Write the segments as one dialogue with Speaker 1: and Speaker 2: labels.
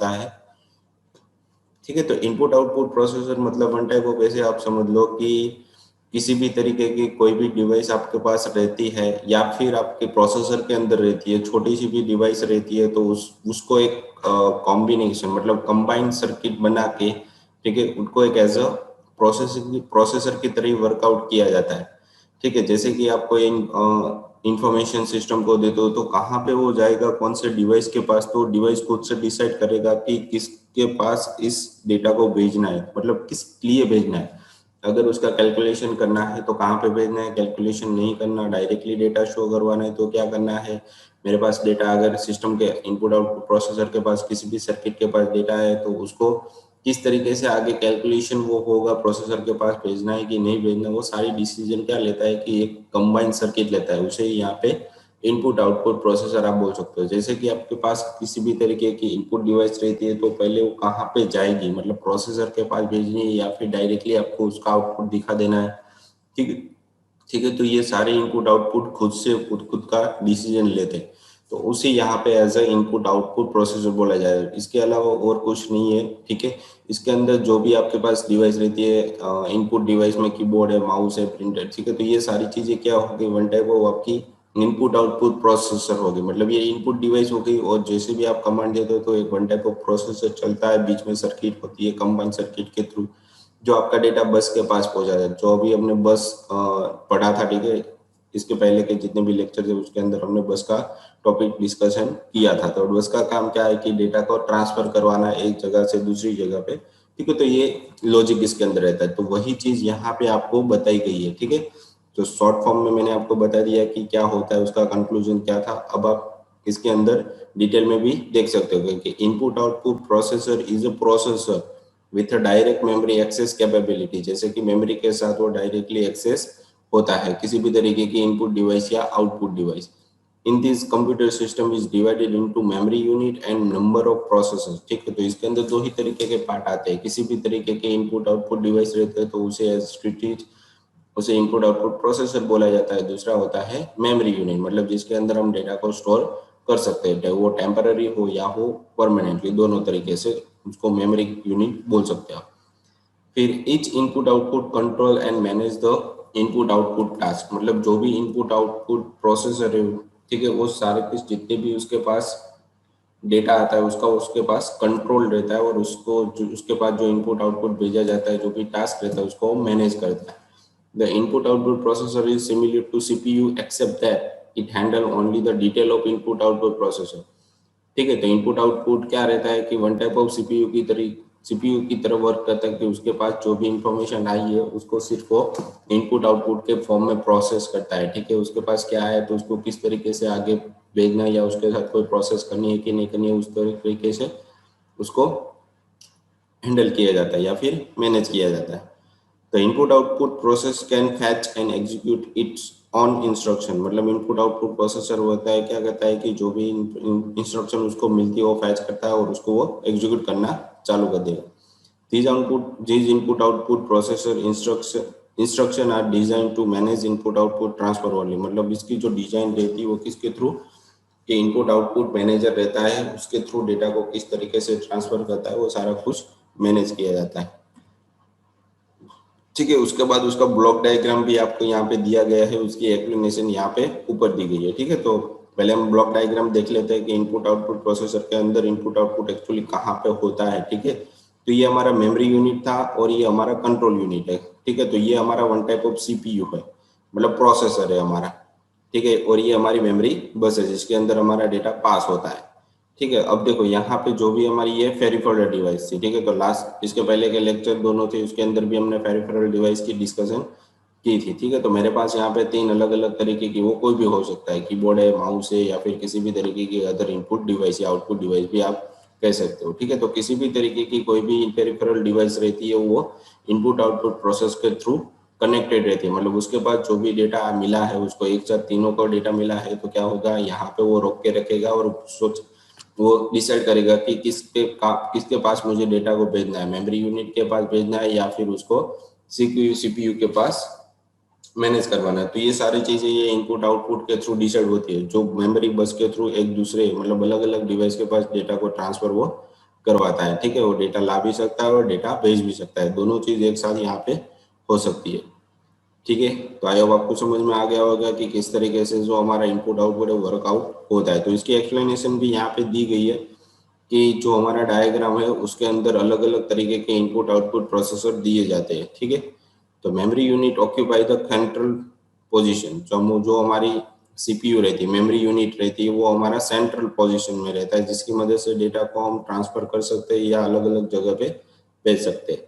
Speaker 1: होता है। ठीक है, तो इनपुट आउटपुट प्रोसेसर मतलब वन टाइप ऑफ, ऐसे आप समझ लो कि किसी भी तरीके की कोई भी डिवाइस आपके पास रहती है या फिर आपके प्रोसेसर के अंदर रहती है, छोटी सी भी डिवाइस रहती है, तो उसको एक कॉम्बिनेशन मतलब कंबाइंड सर्किट बना के, ठीक है, उनको एक एज अ प्रोसेसर की तरह वर्कआउट किया जाता है। ठीक है, जैसे कि आपको इंफॉर्मेशन सिस्टम को दे दो तो कहाँ पे वो जाएगा, कौन से डिवाइस के पास, तो डिवाइस खुद से डिसाइड करेगा कि किसके पास इस डेटा को भेजना है, मतलब किस लिए भेजना है। अगर उसका कैलकुलेशन करना है तो कहाँ पे भेजना है, कैलकुलेशन नहीं करना, डायरेक्टली डेटा शो करवाना है तो क्या करना है। मेरे पास डेटा अगर सिस्टम के इनपुट आउटपुट प्रोसेसर के पास किसी भी सर्किट के पास डेटा है तो उसको किस तरीके से आगे कैलकुलेशन वो होगा, प्रोसेसर के पास भेजना है कि नहीं भेजना, वो सारी डिसीजन क्या लेता है कि एक कंबाइंड सर्किट लेता है, उसे यहाँ पे इनपुट आउटपुट प्रोसेसर आप बोल सकते हो। जैसे कि आपके पास किसी भी तरीके की इनपुट डिवाइस रहती है तो पहले वो कहाँ पे जाएगी, मतलब प्रोसेसर के पास भेजनी है या फिर डायरेक्टली आपको उसका आउटपुट दिखा देना है। ठीक है, ठीक है, तो ये सारे इनपुट आउटपुट खुद से खुद का डिसीजन लेते हैं, तो उसे यहाँ पे as a input output processor बोला जाए। इसके अलावा और कुछ नहीं है। ठीक है, इसके अंदर जो भी आपके पास डिवाइस रहती है, इनपुट डिवाइस में कीबोर्ड है, माउस है, प्रिंटर, ठीक है, तो ये सारी चीजें क्या होगी, वन टाइप ऑफ आपकी इनपुट आउटपुट प्रोसेसर होगी। मतलब ये इनपुट डिवाइस हो गई और जैसे भी आप कमांड देते हो तो एक वन टाइप ऑफ प्रोसेसर चलता है, बीच में सर्किट होती है, कंबाइंड सर्किट के थ्रू जो आपका डेटा बस के पास पहुंचा जाए। जो अभी हमने बस पढ़ा था, ठीक है, इसके पहले के जितने भी लेक्चर थे उसके अंदर हमने बस का टॉपिक डिस्कशन किया था। तो बस का काम क्या है कि डेटा को ट्रांसफर करवाना एक जगह से दूसरी जगह पे। ठीक है, तो ये लॉजिक इसके अंदर रहता है, तो वही चीज यहाँ पे आपको बताई गई है। ठीक है, तो शॉर्ट फॉर्म में मैंने आपको बता दिया कि क्या होता है, उसका कंक्लूजन क्या था। अब आप इसके अंदर डिटेल में भी देख सकते हो कि input output processor is a processor with direct memory access capability, जैसे कि मेमोरी के साथ वो डायरेक्टली एक्सेस होता है किसी भी तरीके की इनपुट डिवाइस या output device. In this computer system is divided into memory unit and number of processors. ठीक है, तो इसके अंदर दो ही तरीके के पार्ट आते हैं। किसी भी तरीके के इनपुट आउटपुट डिवाइस रहते हैं तो उसे एज उसे इनपुट आउटपुट प्रोसेसर बोला जाता है। दूसरा होता है मेमोरी यूनिट, मतलब जिसके अंदर हम डेटा को स्टोर कर सकते हैं, वो टेम्पररी हो या हो परमानेंटली, दोनों तरीके से उसको मेमोरी यूनिट बोल सकते हैं। फिर each input output control and manage the input output task, मतलब जो भी इनपुट आउटपुट प्रोसेसर है, ठीक है, वो सारे कुछ जितने भी उसके पास डेटा आता है उसका उसके पास कंट्रोल रहता है, और उसको जो उसके पास जो इनपुट आउटपुट भेजा जाता है, जो भी टास्क रहता है उसको मैनेज करता है। The input output processor is similar to CPU except that it handle only the detail of input output processor. ठीक है, तो इनपुट आउटपुट क्या रहता है कि वन टाइप ऑफ सीपीयू की तरह वर्क करता है कि उसके पास जो भी इंफॉर्मेशन आई है उसको सिर्फ वो इनपुट आउटपुट के फॉर्म में प्रोसेस करता है। ठीक है, उसके पास क्या है तो उसको किस तरीके से आगे भेजना है या उसके साथ कोई प्रोसेस करनी है कि नहीं करनी है, उस तरीके से उसको हैंडल किया जाता है या फिर मैनेज किया जाता है। The input output process can fetch and execute it's on instruction, मतलब इनपुट आउटपुट प्रोसेसर होता है, क्या करता है कि जो भी इंस्ट्रक्शन उसको मिलती है वो फैच करता है और उसको वो एग्जीक्यूट करना चालू कर देगा। These input output processor instruction are designed to manage input output transfer only, मतलब इसकी जो डिजाइन रहती है वो किसके थ्रू, कि इनपुट आउटपुट मैनेजर रहता है, उसके थ्रू डेटा को किस तरीके से ट्रांसफर करता है वो सारा कुछ मैनेज किया जाता है। ठीक है, उसके बाद उसका ब्लॉक डायग्राम भी आपको यहाँ पे दिया गया है, उसकी एक्सप्लेनेशन यहाँ पे ऊपर दी गई है। ठीक है, तो पहले हम ब्लॉक डायग्राम देख लेते हैं कि इनपुट आउटपुट प्रोसेसर के अंदर इनपुट आउटपुट एक्चुअली कहाँ पे होता है। ठीक है, तो ये हमारा मेमोरी यूनिट था और ये हमारा कंट्रोल यूनिट है। ठीक है, तो ये हमारा वन टाइप ऑफ सीपीयू है, मतलब प्रोसेसर है हमारा। ठीक है, और ये हमारी मेमोरी बस है जिसके अंदर हमारा डेटा पास होता है। ठीक है, अब देखो यहाँ पे जो भी हमारी ये पेरिफेरल डिवाइस थी, ठीक है, तो लास्ट इसके पहले के लेक्चर दोनों थे उसके अंदर भी हमने पेरिफेरल डिवाइस की डिस्कशन की थी। ठीक है, तो मेरे पास यहाँ पे 3 अलग अलग तरीके की, वो कोई भी हो सकता है, कीबोर्ड है, माउस है, या फिर किसी भी तरीके की अदर इनपुट डिवाइस या आउटपुट डिवाइस भी आप कह सकते हो। ठीक है, तो किसी भी तरीके की कोई भी पेरिफेरल डिवाइस रहती है वो इनपुट आउटपुट प्रोसेस के थ्रू कनेक्टेड रहती है, मतलब उसके पास जो भी डेटा मिला है उसको एक साथ तीनों को डेटा मिला है तो क्या होगा, यहाँ पे वो रोक के रखेगा और सोच वो डिसाइड करेगा कि किसके पास मुझे डेटा को भेजना है, मेमोरी यूनिट के पास भेजना है या फिर उसको सीपीयू के पास मैनेज करवाना है। तो ये सारी चीजें ये इनपुट आउटपुट के थ्रू डिसाइड होती है, जो मेमोरी बस के थ्रू एक दूसरे मतलब अलग अलग डिवाइस के पास डेटा को ट्रांसफर वो करवाता है, ठीक है। वो डेटा ला भी सकता है और डेटा भेज भी सकता है, दोनों चीज एक साथ यहाँ पे हो सकती है, ठीक है। तो आई होप आपको समझ में आ गया होगा कि किस तरीके से जो हमारा इनपुट आउटपुट है वर्कआउट होता है। तो इसकी एक्सप्लेनेशन भी यहाँ पे दी गई है कि जो हमारा डायग्राम है उसके अंदर अलग अलग तरीके के इनपुट आउटपुट प्रोसेसर दिए जाते हैं, ठीक है। तो memory unit occupy the central position, जो हमारी सीपीयू रहती है, मेमोरी यूनिट रहती है, वो हमारा सेंट्रल पोजीशन में रहता है, जिसकी मदद से डेटा को हम ट्रांसफर कर सकते हैं या अलग अलग जगह पे भेज सकते हैं,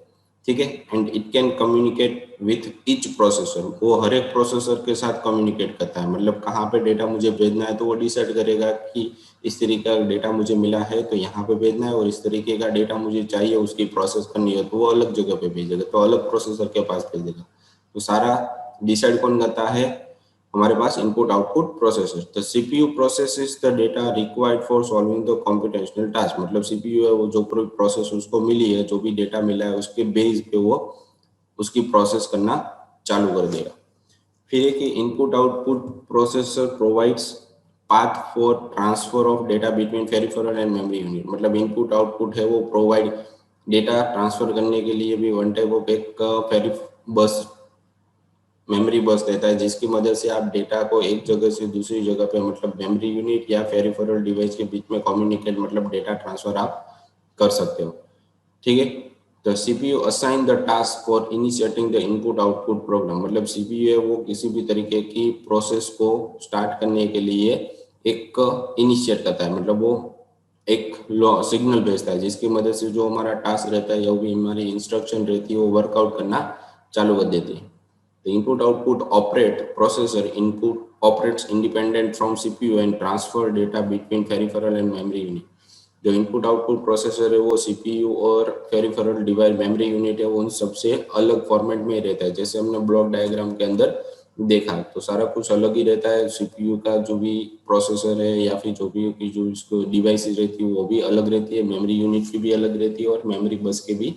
Speaker 1: ठीक है। And it can communicate with each processor, वो हर एक प्रोसेसर के साथ कम्युनिकेट करता है, मतलब कहाँ पे डेटा मुझे भेजना है तो वो डिसाइड करेगा कि इस तरीके का डेटा मुझे मिला है तो यहाँ पे भेजना है, और इस तरीके का डेटा मुझे चाहिए उसकी प्रोसेस करनी है तो वो अलग जगह पे भेजेगा, तो अलग प्रोसेसर के पास भेजेगा। तो सारा डिसाइड कौन करता है, हमारे पास इनपुट आउटपुट प्रोसेसर। तो CPU processes the data required for solving the computational task, मतलब सीपीयू है वो जो प्रोसेस उसको मिली है, जो भी डेटा मिला है उसके बेस पे वो उसकी प्रोसेस करना चालू कर देगा। फिर है कि input output processor provides path for transfer of data between peripheral and memory unit, मतलब इनपुट आउटपुट है वो प्रोवाइड डेटा ट्रांसफर करने के लिए भी वन टाइप ऑफ एक बस मेमोरी बस देता है, जिसकी मदद से आप डेटा को एक जगह से दूसरी जगह पे, मतलब मेमोरी यूनिट या पेरिफेरल डिवाइस के बीच में कम्युनिकेट, मतलब डेटा ट्रांसफर आप कर सकते हो, ठीक है। तो CPU assign the task for initiating the input output program, मतलब सीपीयू है वो किसी भी तरीके की प्रोसेस को स्टार्ट करने के लिए एक इनिशिएट करता है, मतलब वो एक सिग्नल भेजता है, जिसकी मदद से जो हमारा टास्क रहता है या भी हमारी इंस्ट्रक्शन रहती है वो वर्कआउट करना चालू कर देती है। The input output operate processor input operates independent from CPU and transfer data between peripheral and memory unit. जो इनपुट आउटपुट प्रोसेसर है वो सीपीयू और पेरिफेरल डिवाइस मेमोरी यूनिट है वो उन सबसे अलग फॉर्मेट में रहता है, जैसे हमने ब्लॉक डायग्राम के अंदर देखा। तो सारा कुछ अलग ही रहता है, सीपीयू का जो भी प्रोसेसर है या फिर जो भी की जो इसको डिवाइसेस रहती है वो भी अलग रहती है, मेमोरी यूनिट की भी अलग रहती है और मेमोरी बस की भी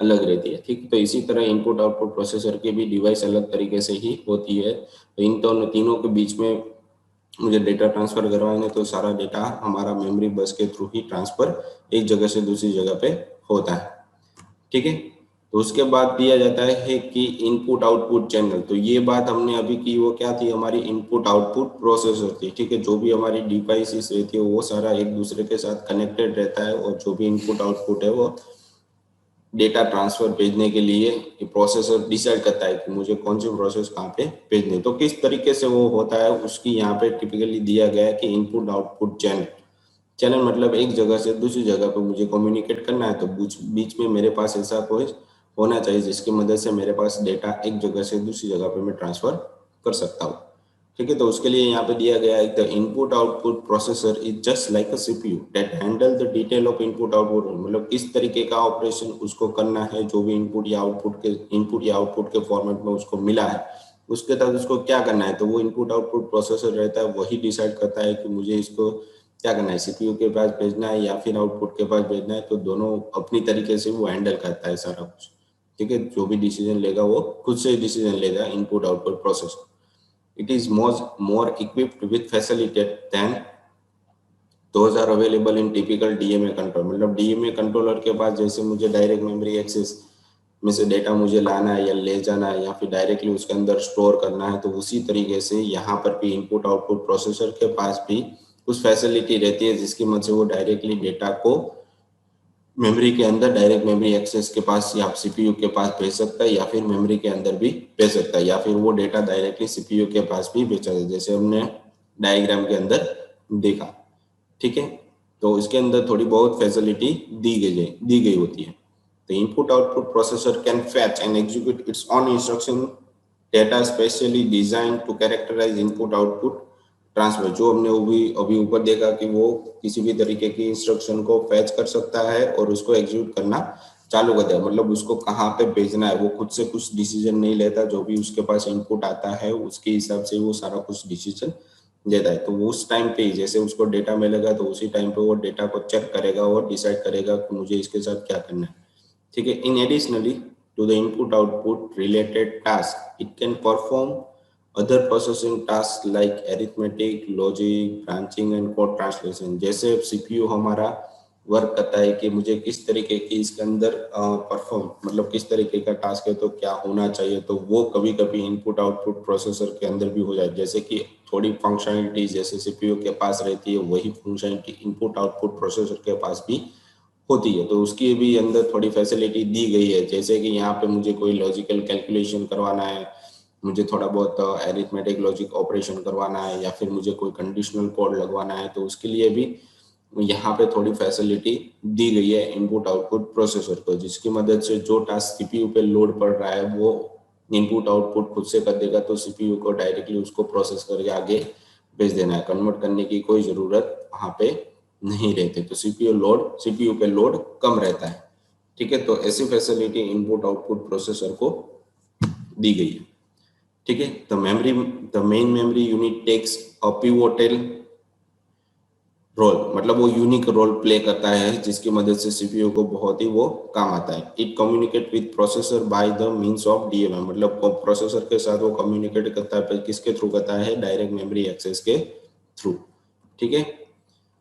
Speaker 1: अलग रहती है, ठीक। तो इसी तरह इनपुट आउटपुट प्रोसेसर की भी डिवाइस अलग तरीके से ही होती है। तो इन दोनों तीनों के बीच में मुझे डेटा ट्रांसफर करवाना है तो सारा डेटा हमारा मेमोरी बस के थ्रू ही ट्रांसफर एक जगह से दूसरी जगह पे होता है, ठीक है। तो उसके बाद दिया जाता है कि इनपुट आउटपुट चैनल, तो ये बात हमने अभी की वो क्या थी, हमारी इनपुट आउटपुट प्रोसेसर थी, ठीक है। जो भी हमारी डिवाइसेस रहती है वो सारा एक दूसरे के साथ कनेक्टेड रहता है, और जो भी इनपुट आउटपुट है वो डेटा ट्रांसफर भेजने के लिए प्रोसेसर डिसाइड करता है कि मुझे कौन सी प्रोसेस कहाँ पे भेजनी है। तो किस तरीके से वो होता है उसकी यहाँ पे टिपिकली दिया गया है कि इनपुट आउटपुट चैनल, चैनल मतलब एक जगह से दूसरी जगह पे मुझे कम्युनिकेट करना है, तो बीच में मेरे पास ऐसा कोई होना चाहिए जिसकी मदद से मेरे पास डेटा एक जगह से दूसरी जगह पे मैं ट्रांसफर कर सकता हूँ, ठीक है। तो उसके लिए यहाँ पे दिया गया है the input output processor is just like a CPU that handle the detail of input output, मतलब किस तरीके का ऑपरेशन उसको करना है, जो भी इनपुट या आउटपुट के फॉर्मेट में उसको मिला है उसके तहत उसको क्या करना है, तो वो इनपुट आउटपुट प्रोसेसर रहता है वही डिसाइड करता है कि मुझे इसको क्या करना है, सीपीयू के पास भेजना है या फिर आउटपुट के पास भेजना है। तो दोनों अपनी तरीके से वो हैंडल करता है सारा कुछ, ठीक है। जो भी डिसीजन लेगा वो खुद से डिसीजन लेगा input output processor. It is more equipped with facility than those are available in typical DMA control, मतलब DMA कंट्रोलर के पास जैसे मुझे डायरेक्ट मेमोरी एक्सेस में से डेटा मुझे लाना है या ले जाना है या फिर डायरेक्टली उसके अंदर स्टोर करना है, तो उसी तरीके से यहाँ पर भी इनपुट आउटपुट प्रोसेसर के पास भी कुछ फैसिलिटी रहती है जिसकी मदद से वो डायरेक्टली डेटा को मेमोरी के अंदर डायरेक्ट मेमोरी एक्सेस के पास या सीपीयू के पास भेज सकता है या फिर मेमोरी के अंदर भी भेज सकता है, या फिर वो डेटा डायरेक्टली सीपीयू के पास भी भेजा जाए, जैसे हमने डायग्राम के अंदर देखा, ठीक है। तो इसके अंदर थोड़ी बहुत फैसिलिटी दी गई होती है। The input output processor can fetch and execute its own instruction data specially designed to characterize input output transfer, जो हमने अभी ऊपर देखा कि वो किसी भी तरीके की इंस्ट्रक्शन को फैच कर सकता है और उसको एग्जीक्यूट करना चालू कर देगा, मतलब उसको कहाँ पे भेजना है वो खुद से कुछ डिसीजन नहीं लेता, जो भी उसके पास इनपुट आता है उसके हिसाब से वो सारा कुछ डिसीजन देता है। तो उस टाइम पे जैसे उसको डेटा मिलेगा तो उसी टाइम पे वो डेटा को चेक करेगा और डिसाइड करेगा कि मुझे इसके साथ क्या करना है, ठीक है। In additionally to the input output related task it can perform other processing task like arithmetic, logic, branching and code translation. जैसे सीपीयू हमारा वर्क करता है कि मुझे किस तरीके की इसके अंदर परफॉर्म मतलब किस तरीके का टास्क है तो क्या होना चाहिए, तो वो कभी कभी इनपुट आउटपुट प्रोसेसर के अंदर भी हो जाए। जैसे कि थोड़ी फंक्शनलिटी जैसे सीपीयू के पास रहती है वही फंक्शनलिटी इनपुट आउटपुट प्रोसेसर के पास भी होती है, तो उसकी भी अंदर थोड़ी फैसिलिटी दी गई है। जैसे कि यहाँ पे मुझे कोई लॉजिकल कैलकुलेशन करवाना है, मुझे थोड़ा बहुत एरिथमेटिक लॉजिक ऑपरेशन करवाना है, या फिर मुझे कोई कंडीशनल कोड लगवाना है, तो उसके लिए भी यहाँ पे थोड़ी फैसिलिटी दी गई है इनपुट आउटपुट प्रोसेसर को, जिसकी मदद से जो टास्क सीपीयू पे लोड पड़ रहा है वो इनपुट आउटपुट खुद से कर देगा, तो सीपीयू को डायरेक्टली उसको प्रोसेस करके आगे भेज देना है, कन्वर्ट करने की कोई ज़रूरत वहाँ पे नहीं रहती। तो सीपीयू पे लोड कम रहता है। ठीक है, तो ऐसी फैसिलिटी इनपुट आउटपुट प्रोसेसर को दी गई है। ठीक है, the main memory unit takes a pivotal role, मतलब वो यूनिक रोल प्ले करता है जिसकी मदद से सीपीयू को बहुत ही वो काम आता है। It communicate with processor by the means of DMA, मतलब प्रोसेसर के साथ वो कम्युनिकेट करता है, किसके थ्रू करता है, डायरेक्ट मेमोरी एक्सेस के थ्रू। ठीक है,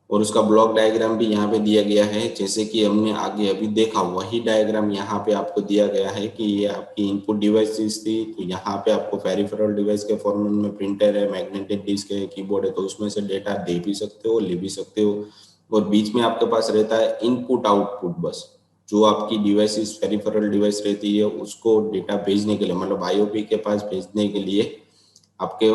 Speaker 1: और उसका ब्लॉक डायग्राम भी यहाँ पे दिया गया है, जैसे कि हमने आगे अभी देखा वही डायग्राम यहाँ पे आपको दिया गया है कि ये आपकी इनपुट डिवाइसेस थी, तो यहाँ पे आपको पेरिफेरल डिवाइस के फॉर्मेट में प्रिंटर है, मैग्नेटिक डिस्क है, कीबोर्ड है, तो उसमें से डेटा दे भी सकते हो, ले भी सकते हो। और बीच में आपके पास रहता है इनपुट आउटपुट बस, जो आपकी डिवाइसेस पेरिफेरल डिवाइस रहती है उसको डेटा भेजने के लिए, मतलब आईओपी के पास भेजने के लिए आपके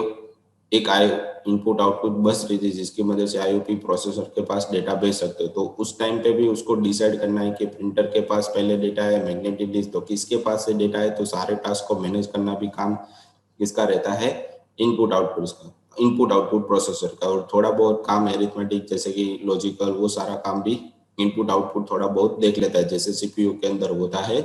Speaker 1: एक आई इनपुट आउटपुट बस रहती है, जिसकी मदद से आईओपी प्रोसेसर के पास डेटा भेज सकते हो। तो उस टाइम पे भी उसको डिसाइड करना है कि प्रिंटर के पास पहले डेटा है, मैग्नेटिक डिस्क तो किसके पास से डेटा है, तो सारे टास्क को मैनेज करना भी काम किसका रहता है, इनपुट आउटपुट प्रोसेसर का। और थोड़ा बहुत काम एरिथमेटिक जैसे कि लॉजिकल वो सारा काम भी इनपुट आउटपुट थोड़ा बहुत देख लेता है, जैसे सीपीयू के अंदर होता है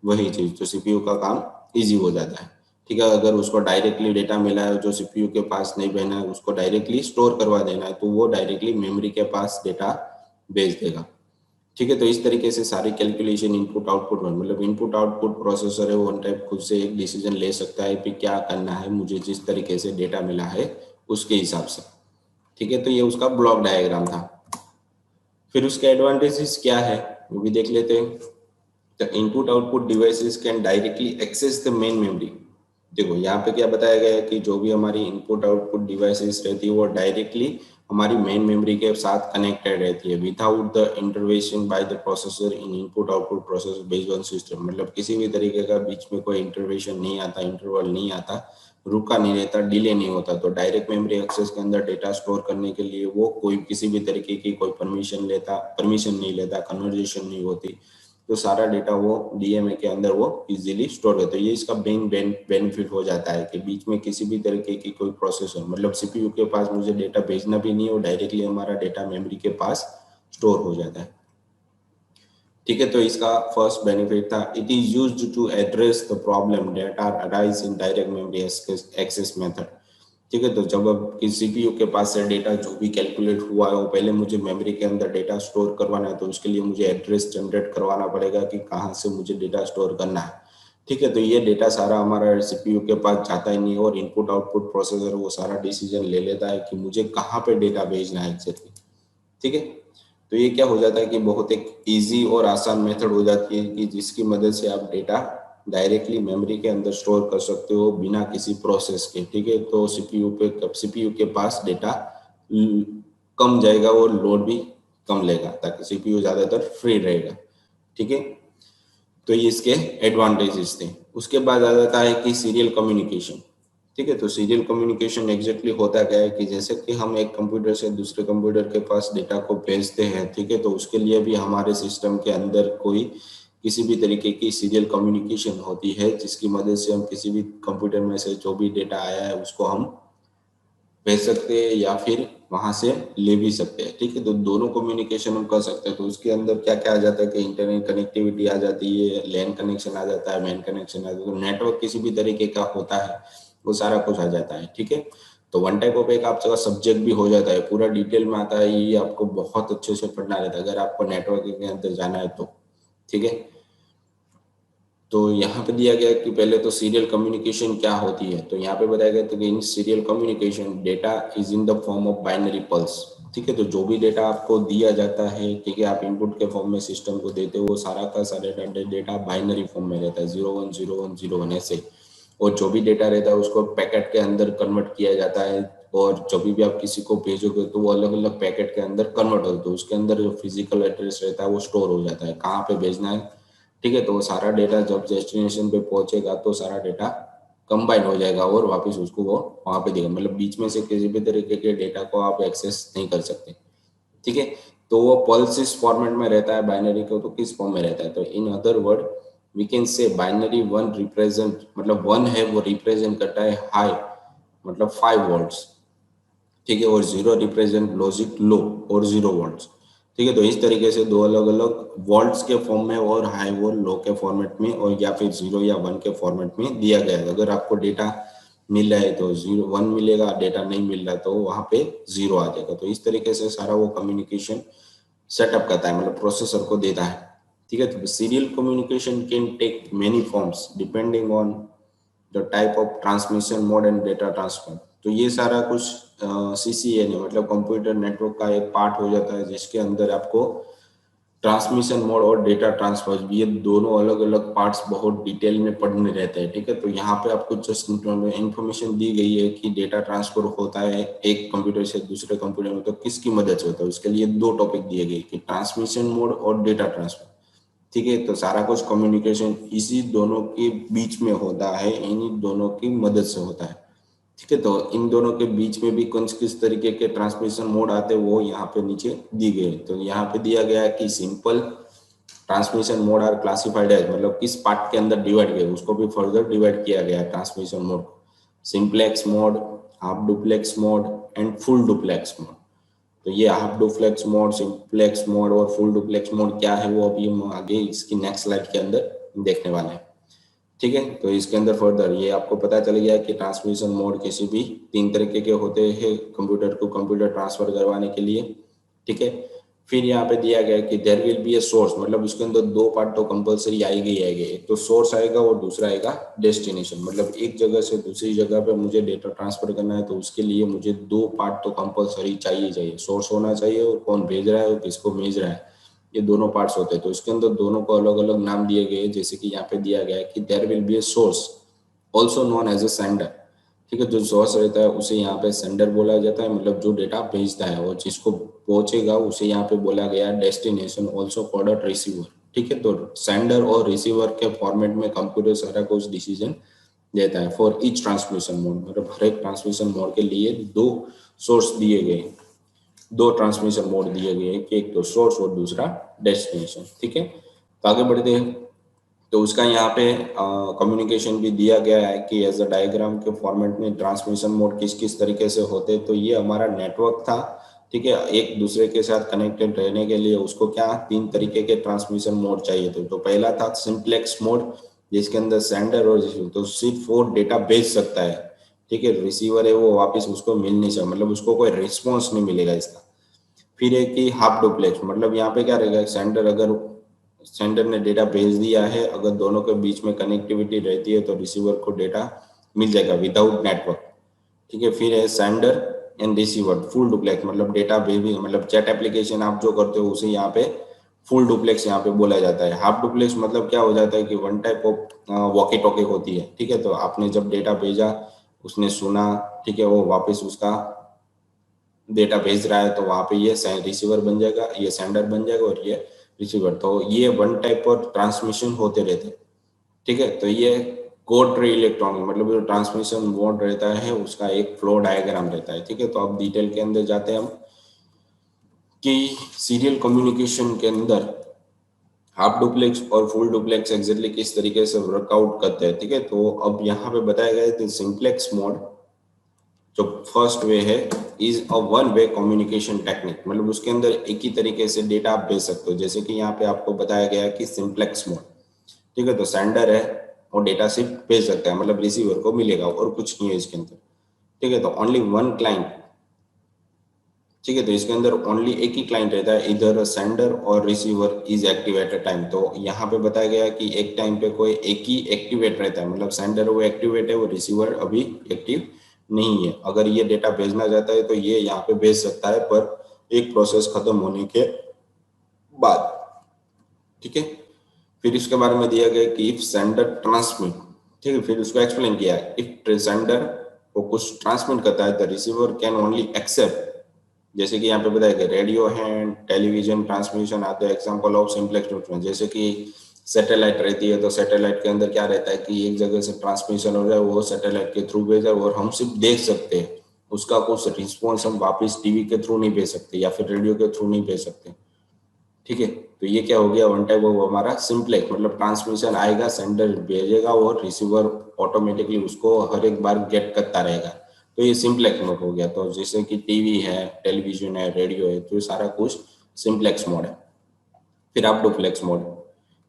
Speaker 1: वही चीज, तो सीपीयू का काम इजी हो जाता है। ठीक है, अगर उसको डायरेक्टली डेटा मिला है जो सीपीयू के पास नहीं बहना है, उसको डायरेक्टली स्टोर करवा देना है, तो वो डायरेक्टली मेमोरी के पास डेटा भेज देगा। ठीक है, तो इस तरीके से सारी कैलकुलेशन इनपुट आउटपुट मतलब इनपुट आउटपुट प्रोसेसर है वन टाइप खुद से एक डिसीजन ले सकता है कि क्या करना है मुझे, जिस तरीके से डेटा मिला है उसके हिसाब से। ठीक है, तो ये उसका ब्लॉक डायग्राम था। फिर उसके एडवांटेजेस क्या है वो भी देख लेते हैं। The input output devices can directly access the main memory. देखो यहाँ पे क्या बताया गया है कि जो भी हमारी इनपुट आउटपुट डिवाइसेस रहती है वो डायरेक्टली हमारी मेन मेमोरी के साथ कनेक्टेड रहती है without the intervention by the processor in input output process based on system, मतलब किसी भी तरीके का बीच में कोई इंटरवेंशन नहीं आता, इंटरवल नहीं आता, रुका नहीं रहता, डिले नहीं होता। तो डायरेक्ट मेमोरी एक्सेस के अंदर डेटा स्टोर करने के लिए वो कोई किसी भी तरीके की कोई परमिशन नहीं लेता, कन्वर्जेशन नहीं होती, तो सारा डेटा वो डीएमए के अंदर वो इजीली स्टोर होता है। ये इसका मेन बेनिफिट हो जाता है कि बीच में किसी भी तरीके की कोई प्रोसेसर मतलब सीपीयू के पास मुझे डेटा भेजना भी नहीं हो, डायरेक्टली हमारा डेटा मेमोरी के पास स्टोर हो जाता है। ठीक है, तो इसका फर्स्ट बेनिफिट था it is used to address the problem that are arise in direct memory access method. ठीक है, तो जब अब किसी सीपीयू के पास से डेटा जो भी कैलकुलेट हुआ है वो पहले मुझे मेमोरी के अंदर डेटा स्टोर करवाना है, तो उसके लिए मुझे एड्रेस जनरेट करवाना पड़ेगा कि कहाँ से मुझे डेटा स्टोर करना है। ठीक है, तो ये डेटा सारा हमारा सीपीयू के पास जाता ही नहीं, और इनपुट आउटपुट प्रोसेसर वो सारा डिसीजन ले लेता है कि मुझे कहाँ पे डेटा भेजना है एग्जैक्टली। ठीक है, तो ये क्या हो जाता है कि बहुत एक इजी और आसान मेथड हो जाती है कि जिसकी मदद से आप डेटा डायरेक्टली मेमोरी के अंदर स्टोर कर सकते हो बिना किसी प्रोसेस के। ठीक है, तो सीपीयू के पास डेटा कम जाएगा और लोड भी कम लेगा ताकि सीपीयू ज्यादातर फ्री रहेगा। ठीक है, तो ये इसके एडवांटेजेस थे। उसके बाद आ जाता है कि सीरियल कम्युनिकेशन। ठीक है, तो सीरियल कम्युनिकेशन एग्जैक्टली होता क्या है कि जैसे कि हम एक कंप्यूटर से दूसरे कंप्यूटर के पास डेटा को भेजते हैं, ठीक है, तो उसके लिए भी हमारे सिस्टम के अंदर कोई किसी भी तरीके की सीरियल कम्युनिकेशन होती है, जिसकी मदद से हम किसी भी कंप्यूटर में से जो भी डेटा आया है उसको हम भेज सकते हैं या फिर वहां से ले भी सकते हैं। ठीक है, तो दोनों कम्युनिकेशन हम कर सकते हैं। तो उसके अंदर क्या क्या आ जाता है कि इंटरनेट कनेक्टिविटी आ जाती है, लैन कनेक्शन आ जाता है, मैन कनेक्शन आ जाता है, तो नेटवर्क किसी भी तरीके का होता है वो सारा कुछ आ जाता है। ठीक है, तो वन टाइप ऑफ एक आपका सब्जेक्ट भी हो जाता है, पूरा डिटेल में आता है, ये आपको बहुत अच्छे से पढ़ना रहता है अगर आपको नेटवर्क के अंदर जाना है तो। ठीक है, तो यहाँ पे दिया गया कि पहले तो सीरियल कम्युनिकेशन क्या होती है, तो यहाँ पे बताया गया तो कि in serial communication data is in the form of binary pulse. ठीक है, तो जो भी डेटा आपको दिया जाता है, ठीक है, आप इनपुट के फॉर्म में सिस्टम को देते हो, वो सारा का सारा डेटा बाइनरी फॉर्म में रहता है, 010101 ऐसे। और जो भी डेटा रहता है उसको पैकेट के अंदर कन्वर्ट किया जाता है, और जब भी आप किसी को भेजोगे तो वो अलग अलग पैकेट के अंदर कन्वर्ट होते हैं, उसके अंदर जो फिजिकल एड्रेस रहता है वो स्टोर हो जाता है, कहाँ पे भेजना है। ठीक है, तो वो सारा डेटा जब डेस्टिनेशन पे पहुंचेगा तो सारा डेटा कंबाइन हो जाएगा और वापस उसको वो वहां पे देगा, मतलब बीच में से किसी भी तरीके के डेटा को आप एक्सेस नहीं कर सकते। ठीक है, तो वो पल्स इस फॉर्मेट में रहता है, बाइनरी को तो किस फॉर्म में रहता है, तो in other word we can say binary one represent, मतलब वन है वो रिप्रेजेंट करता है हाई, मतलब 5 वोल्ट्स। ठीक है, और जीरो रिप्रेजेंट लॉजिक लो और 0 वोल्ट्स। ठीक है, तो इस तरीके से दो अलग अलग वोल्ट्स के फॉर्म में और हाई और लो के फॉर्मेट में, और या फिर 0 या 1 के फॉर्मेट में दिया गया है। अगर आपको डेटा मिल रहा है तो 0 1 मिलेगा, डेटा नहीं मिल रहा तो वहां पे 0 आ जाएगा। तो इस तरीके से सारा वो कम्युनिकेशन सेटअप करता है, मतलब प्रोसेसर को देता है। ठीक है, तो serial communication can take many forms depending on the type of transmission mode and data transfer. तो ये सारा कुछ सीसीएन है, मतलब कंप्यूटर नेटवर्क का एक पार्ट हो जाता है, जिसके अंदर आपको ट्रांसमिशन मोड और डेटा ट्रांसफर, ये दोनों अलग अलग पार्ट्स बहुत डिटेल में पढ़ने रहते हैं। ठीक है, तो यहाँ पे आपको जस्ट इन्फॉर्मेशन दी गई है कि डेटा ट्रांसफर होता है एक कंप्यूटर से दूसरे कंप्यूटर में, तो किसकी मदद से होता है, उसके लिए 2 टॉपिक दिए गए कि ट्रांसमिशन मोड और डेटा ट्रांसफर। ठीक है, तो सारा कुछ कम्युनिकेशन इसी दोनों के बीच में होता है, इन्हीं दोनों की मदद से होता है। ठीक है, तो इन दोनों के बीच में भी कौन किस तरीके के ट्रांसमिशन मोड आते हैं वो यहाँ पे नीचे दी गई है। तो यहाँ पे दिया गया है कि simple transmission mode are classified as, मतलब किस पार्ट के अंदर डिवाइड किया, उसको भी फर्दर डिवाइड किया गया है ट्रांसमिशन मोड को। Simplex mode, half duplex mode and full duplex mode. तो ये half duplex mode, simplex mode और फुल डुप्लेक्स मोड क्या है वो अभी हम आगे इसकी नेक्स्ट स्लाइड के अंदर देखने वाले हैं। ठीक है, तो इसके अंदर फर्दर ये आपको पता चल गया कि ट्रांसमिशन मोड किसी भी 3 तरीके के होते हैं कंप्यूटर को कंप्यूटर ट्रांसफर करवाने के लिए। ठीक है, फिर यहाँ पे दिया गया कि there will be a source, मतलब उसके अंदर 2 पार्ट तो कंपलसरी आएंगे ही आएंगे, एक तो सोर्स आएगा और दूसरा आएगा डेस्टिनेशन। मतलब एक जगह से दूसरी जगह पे मुझे डेटा ट्रांसफर करना है तो उसके लिए मुझे 2 पार्ट तो कंपलसरी चाहिए चाहिए, सोर्स होना चाहिए और कौन भेज रहा है और किसको भेज रहा है, ये दोनों पार्ट्स होते हैं। तो इसके अंदर दोनों को अलग अलग नाम दिए गए, जैसे कि यहाँ पे दिया गया है कि there will be a source also known as a sender. ठीक है, जो सोर्स रहता है उसे यहाँ पे सेंडर बोला जाता है, मतलब जो डेटा भेजता है, और जिसको पहुंचेगा उसे यहाँ पे बोला गया डेस्टिनेशन, ऑल्सो कॉल्ड रिसीवर। ठीक है, तो सेंडर और रिसीवर के फॉर्मेट में कंप्यूटर सारा कुछ डिसीजन देता है फॉर ईच ट्रांसमिशन मोड, मतलब हर एक ट्रांसमिशन मोड के लिए 2 सोर्स दिए गए, 2 ट्रांसमिशन मोड दिए गए हैं कि एक तो सोर्स और दूसरा डेस्टिनेशन। ठीक है, तो आगे बढ़ते हैं। तो उसका यहाँ पे कम्युनिकेशन भी दिया गया है कि एज अ डायग्राम के फॉर्मेट में ट्रांसमिशन मोड किस किस तरीके से होते हैं। तो ये हमारा नेटवर्क था। ठीक है, एक दूसरे के साथ कनेक्टेड रहने के लिए उसको क्या 3 तरीके के ट्रांसमिशन मोड चाहिए थे। तो पहला था सिंप्लेक्स मोड, जिसके अंदर सेंडर और रिसीवर तो सिर्फ वो डेटा भेज सकता है। ठीक है, रिसीवर है वो वापस उसको मिल नहीं सकता, मतलब उसको कोई रिस्पॉन्स नहीं मिलेगा इसका। फिर है कि हाफ डुप्लेक्स, मतलब यहाँ पे क्या रहेगा, सेंडर अगर सेंडर ने डेटा भेज दिया है, अगर दोनों के बीच में कनेक्टिविटी रहती है तो रिसीवर को डेटा मिल जाएगा विदाउट नेटवर्क। ठीक है, फिर है sender and receiver full duplex, मतलब डेटा भेज, मतलब चैट एप्लीकेशन आप जो करते हो उसे यहाँ पे फुल डुप्लेक्स यहाँ पे बोला जाता है। हाफ डुप्लेक्स मतलब क्या हो जाता है कि one type of walkie talkie होती है। ठीक है, तो आपने जब डेटा भेजा, उसने सुना, ठीक है, वो वापस उसका डेटा भेज रहा है, तो वहां पे ये रिसीवर बन जाएगा, ये सेंडर बन जाएगा और ये रिसीवर। तो ये वन टाइप ऑफ ट्रांसमिशन होते रहते हैं। ठीक है, तो ये कोड ट्री इलेक्ट्रॉनिक, मतलब जो ट्रांसमिशन मोड रहता है उसका एक फ्लो डायग्राम रहता है। ठीक है, तो अब डिटेल के अंदर जाते हैं हम कि सीरियल कम्युनिकेशन के अंदर हाफ डुप्लेक्स और फुल डुप्लेक्स एग्जैक्टली किस तरीके से वर्कआउट करते हैं। ठीक है, तो अब यहाँ पे बताया गया है कि सिंप्लेक्स मोड जो फर्स्ट वे है is a one way communication technique, मतलब उसके अंदर एक ही तरीके से डेटा आप भेज सकते हो। जैसे कि यहाँ पे आपको बताया गया है कि सिंप्लेक्स मोड, ठीक है, तो सेंडर है वो डेटा सिर्फ भेज सकता है, मतलब रिसीवर को मिलेगा और कुछ नहीं है इसके अंदर। ठीक है, तो ओनली वन क्लाइंट, ठीक है। तो इसके अंदर ओनली एक ही क्लाइंट रहता है, इधर सेंडर और receiver is active at a time. तो यहाँ पे बताया गया कि एक टाइम पे कोई एक ही एक्टिवेट रहता है, मतलब सेंडर वो एक्टिवेट है, वो रिसीवर अभी एक्टिव नहीं है। अगर ये डेटा भेजना चाहता है तो ये यहाँ पे भेज सकता है, पर एक प्रोसेस खत्म होने के बाद। ठीक है। फिर इसके बारे में दिया गया कि इफ सेंडर ट्रांसमिट, ठीक है, फिर उसको एक्सप्लेन किया, इफ सेंडर को कुछ ट्रांसमिट करता है the receiver can only accept, जैसे कि यहाँ पे बताया कि रेडियो है, टेलीविजन ट्रांसमिशन आते हैं एग्जांपल ऑफ सिंपलेक्स ट्रांसमिशन। जैसे कि सैटेलाइट रहती है, तो सैटेलाइट के अंदर क्या रहता है कि एक जगह से ट्रांसमिशन हो जाए, वो सैटेलाइट के थ्रू भेजा और हम सिर्फ देख सकते हैं, उसका कुछ रिस्पॉन्स हम वापस टीवी के थ्रू नहीं भेज सकते या फिर रेडियो के थ्रू नहीं भेज सकते। ठीक है। तो ये क्या हो गया, वन टाइप ऑफ हमारा सिंपलेक्स, मतलब ट्रांसमिशन आएगा, सेंडर भेजेगा और रिसीवर ऑटोमेटिकली उसको हर एक बार गेट करता रहेगा। तो ये सिंपलेक्स मोड हो गया। तो जैसे कि टीवी है, टेलीविजन है, रेडियो है, तो ये सारा कुछ सिंपलेक्स मोड है। फिर आप duplex mode,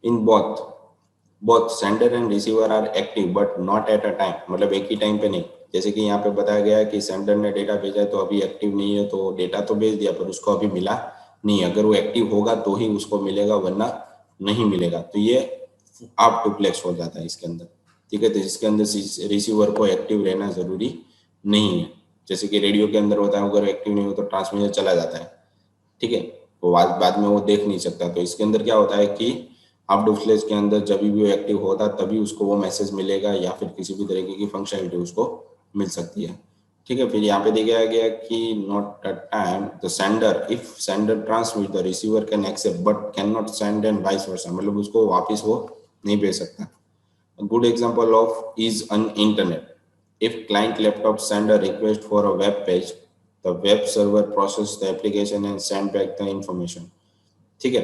Speaker 1: in both sender and receiver are active but not at a time, मतलब एक ही टाइम पे नहीं। जैसे कि यहाँ पे बताया गया है कि सेंडर ने डेटा भेजा है तो अभी एक्टिव नहीं है, तो डेटा तो भेज दिया पर उसको अभी मिला नहीं। अगर वो एक्टिव होगा तो ही उसको मिलेगा, वरना नहीं मिलेगा। तो ये आप डुप्लेक्स हो जाता है इसके अंदर। ठीक है। तो इसके अंदर रिसीवर को एक्टिव रहना जरूरी नहीं है। जैसे कि रेडियो के अंदर होता है, अगर एक्टिव नहीं हो तो ट्रांसमीटर चला जाता है। ठीक है। वो बाद में वो देख नहीं सकता। तो इसके अंदर क्या होता है कि आप डुप्लेक्स के अंदर जब भी वो एक्टिव होता तभी उसको वो मैसेज मिलेगा या फिर किसी भी तरीके की फंक्शनलिटी उसको मिल सकती है। ठीक है। फिर यहाँ पे दिखाया गया कि not a time the sender, if sender transmit the receiver can accept but can not send and vice versa, मतलब उसको वापस वो नहीं भेज सकता। A good example of is on internet. If client laptop send a request for a web page, the web server process the application and send back the information. ठीक है।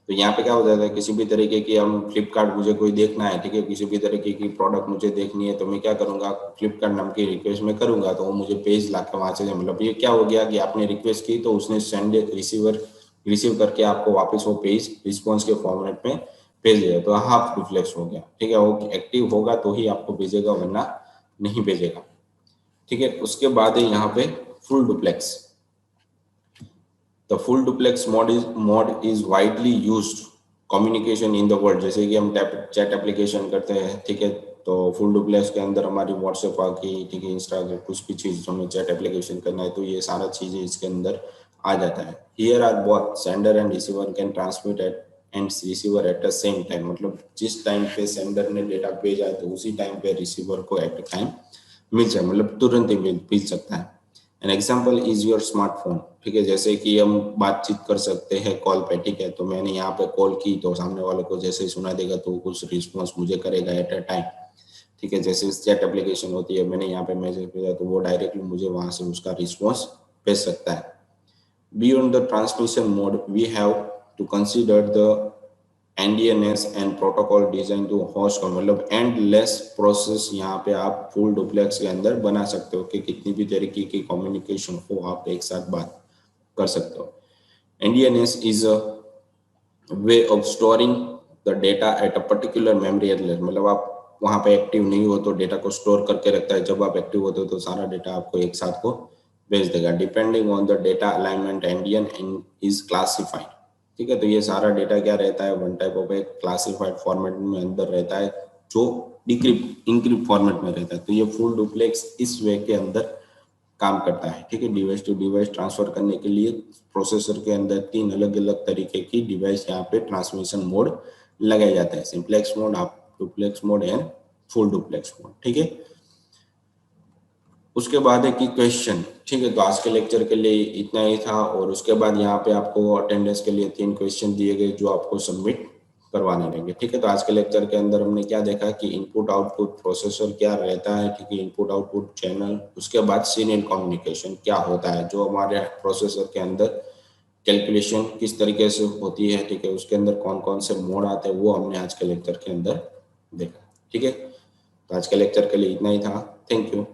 Speaker 1: तो यहाँ पे क्या हो जाता है, किसी भी तरीके की हम फ्लिपकार्ट मुझे कोई देखना है, ठीक है, किसी भी तरीके की प्रोडक्ट मुझे देखनी है, तो मैं क्या करूंगा, फ्लिपकार्ट नाम की रिक्वेस्ट में करूंगा तो वो मुझे पेज ला के वहां से, मतलब ये क्या हो गया कि आपने रिक्वेस्ट की तो उसने सेंड रिसीव करके आपको वापस वो पेज रिस्पॉन्स के फॉर्मेट में भेज दिया। तो हाफ रिफ्लेक्स हो गया। ठीक है। वो एक्टिव होगा तो ही आपको भेजेगा, वरना नहीं भेजेगा। ठीक है। उसके बाद है यहाँ पे full duplex. The full duplex mode is widely used communication in the world। जैसे कि हम चैट एप्लीकेशन करते हैं, ठीक है, तो फुल डुप्लेक्स के अंदर हमारी व्हाट्सएप आ गई, ठीक है, इंस्टाग्राम, कुछ भी चीज हमें चैट एप्लीकेशन करना है तो ये सारा चीजें इसके अंदर आ जाता है। Here are both sender and receiver can transmit at and receiver at the same time, मतलब जिस टाइम पे सेंडर ने डेटा भेजा है तो उसी टाइम पे रिसीवर को एट टाइम मिल जाए, मतलब तुरंत ही मिल सकता है। An example is your smartphone. ठीक है। जैसे कि हम बातचीत कर सकते हैं कॉल पे, ठीक है, तो मैंने यहाँ पे कॉल की तो सामने वाले को जैसे ही सुना देगा तो कुछ रिस्पॉन्स मुझे करेगा एट अ टाइम। ठीक है। जैसे चैट एप्लीकेशन होती है, मैंने यहाँ पे मैसेज भेजा तो वो डायरेक्टली मुझे वहां से उसका रिस्पॉन्स भेज सकता है। Beyond the transmission mode we have to consider the NDNS and protocol design to host, मतलब एंडलेस प्रोसेस यहाँ पे आप फुल डुप्लेक्स के अंदर बना सकते हो कि कितनी भी तरीके की कम्युनिकेशन हो आप एक साथ बात कर सकते हो। NDNS is a way of storing the data at a particular memory address, मतलब आप वहां पे एक्टिव नहीं हो तो डेटा को स्टोर करके रखता है, जब आप एक्टिव होते हो तो सारा डेटा आपको एक साथ को भेज देगा। Depending on the data alignment NDN is classified. ठीक है। तो ये सारा डेटा क्या रहता है, वन टाइप ऑफ एक क्लासिफाइड फॉर्मेट में अंदर रहता है, जो डिक्रिप्ट इनक्रिप्ट फॉर्मेट में रहता है। तो ये फुल डुप्लेक्स इस वे के अंदर काम करता है। ठीक है। डिवाइस टू डिवाइस ट्रांसफर करने के लिए प्रोसेसर के अंदर 3 अलग अलग तरीके की डिवाइस यहाँ पे ट्रांसमिशन मोड लगाया जाता है, simplex mode, half duplex mode and full duplex mode. ठीक है। उसके बाद है कि क्वेश्चन। ठीक है। तो आज के लेक्चर के लिए इतना ही था, और उसके बाद यहाँ पे आपको अटेंडेंस के लिए 3 क्वेश्चन दिए गए जो आपको सबमिट करवाने रहेंगे। ठीक है। तो आज के लेक्चर के अंदर हमने क्या देखा कि इनपुट आउटपुट प्रोसेसर क्या रहता है, ठीक है, इनपुट आउटपुट चैनल, उसके बाद सीरियल कम्युनिकेशन क्या होता है, जो हमारे प्रोसेसर के अंदर कैलकुलेशन किस तरीके से होती है, ठीक है, उसके अंदर कौन कौन से मोड आते हैं वो हमने आज के लेक्चर के अंदर देखा। ठीक है। तो आज के लेक्चर के लिए इतना ही था। Thank you.